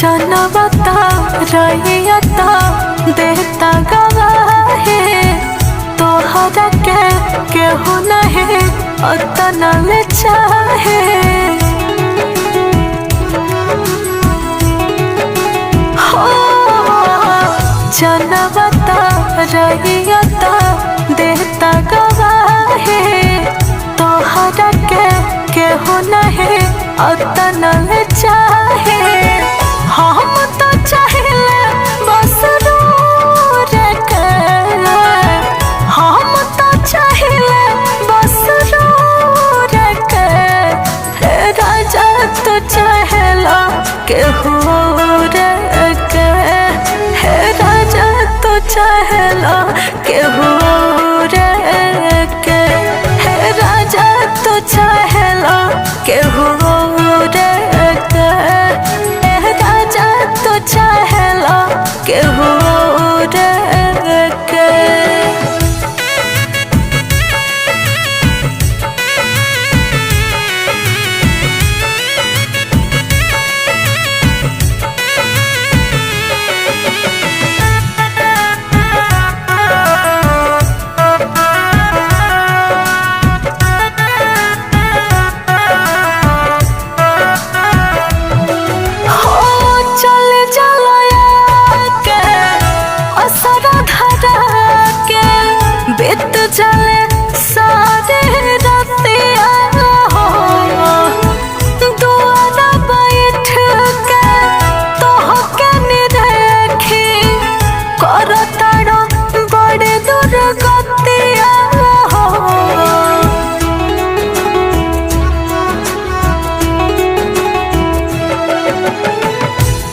जनवता रहियता देता गवाहे तोहरा के केहू नहीं अतना ले चाहे हो जनवता रहियता देता गवाहे तोहरा के केहू नहीं अतना ले चाहे हम तो चाहिले बस रूर के हम तो चाहिले बस रूर के हे राजा तो चाहेला केहूर के हे राजा तो चाहेला केहूर के हे राजा तो चाहेला केहूर के तो चाहेला केहूर के बीत चले सारे रतिया हो दुआरा बैठ के तोहके निदेखी करताड़ो बड़े दुर्गतिया हो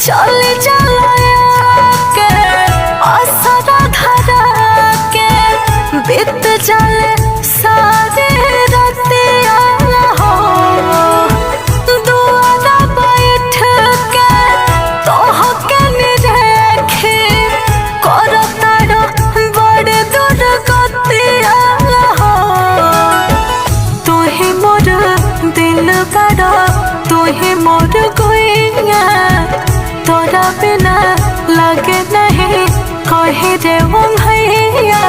चल के असरा धरा बीत चले सारे रतिया हो दुआरा बैठ के तोहके निदेखी करताड़ो बड़े दुर्गतिया हो तू ही मोर दिल बड़ा तू ही मोर गुइया तोरा बिना लगे नहीं कहे रे वो भैया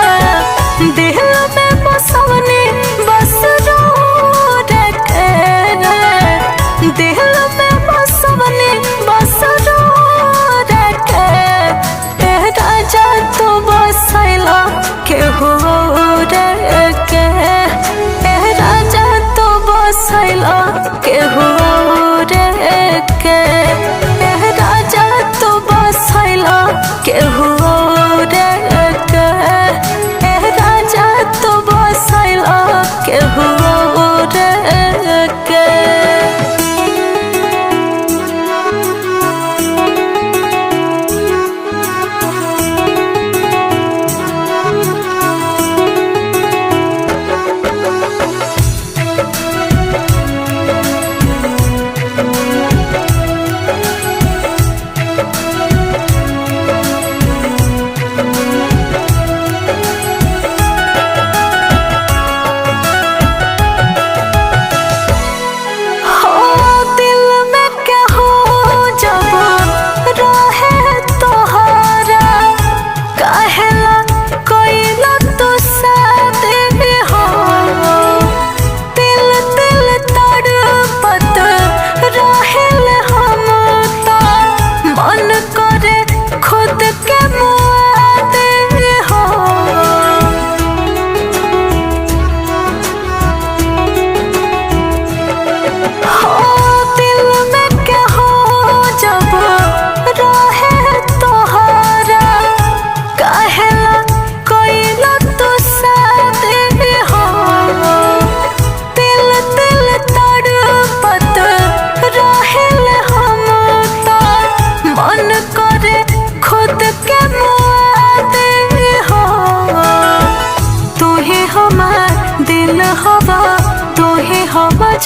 दिल में बसवनी बस रूर के दिल में बसवनी बस रूर के ए राजा तो बसैला केहूर के ए राजा तो बसैला केहूर के ए राजा तो बसैला केहूर के तो बसैला केहूर के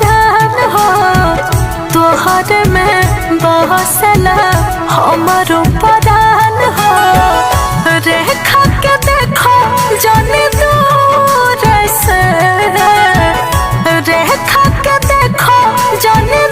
जान हो तोहर में बहसला हमारो परान हो रेखा के देखो जाने दूर से रेखा के देखो जाने